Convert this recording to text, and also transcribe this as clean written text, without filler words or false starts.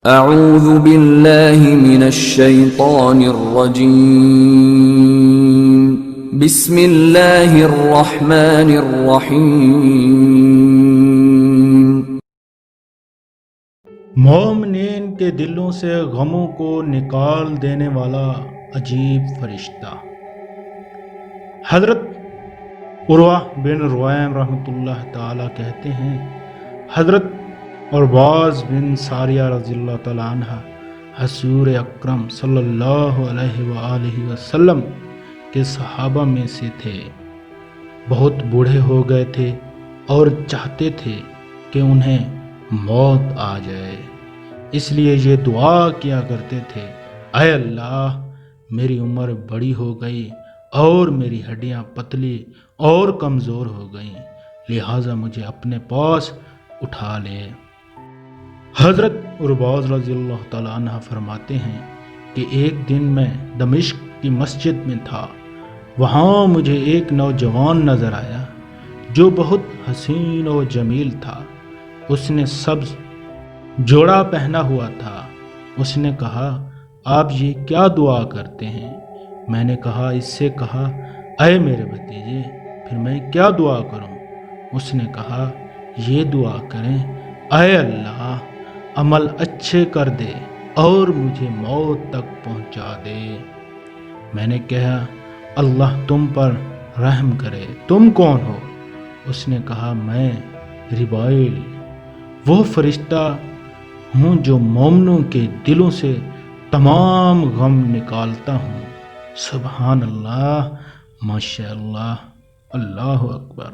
اعوذ باللہ من الشیطان الرجیم بسم اللہ الرحمن الرحیم۔ مومنین کے دلوں سے غموں کو نکال دینے والا عجیب فرشتہ۔ حضرت عروہ بن رویم رحمۃ اللہ تعالی کہتے ہیں، حضرت عرباز بن ساریہ رضی اللہ تعالیٰ عنہ حضور اکرم صلی اللہ علیہ وآلہ وسلم کے صحابہ میں سے تھے۔ بہت بوڑھے ہو گئے تھے اور چاہتے تھے کہ انہیں موت آ جائے، اس لیے یہ دعا کیا کرتے تھے، اے اللہ میری عمر بڑی ہو گئی اور میری ہڈیاں پتلی اور کمزور ہو گئیں، لہٰذا مجھے اپنے پاس اٹھا لے۔ حضرت عرباز رضی اللہ تعالیٰ عنہ فرماتے ہیں کہ ایک دن میں دمشق کی مسجد میں تھا، وہاں مجھے ایک نوجوان نظر آیا جو بہت حسین و جمیل تھا۔ اس نے سبز جوڑا پہنا ہوا تھا۔ اس نے کہا، آپ یہ کیا دعا کرتے ہیں؟ میں نے کہا، اس سے کہا، اے میرے بھتیجے پھر میں کیا دعا کروں؟ اس نے کہا، یہ دعا کریں، اے اللہ عمل اچھے کر دے اور مجھے موت تک پہنچا دے۔ میں نے کہا، اللہ تم پر رحم کرے، تم کون ہو؟ اس نے کہا، میں ربائیل، وہ فرشتہ ہوں جو مومنوں کے دلوں سے تمام غم نکالتا ہوں۔ سبحان اللہ، ماشاء اللہ، اللہ اکبر۔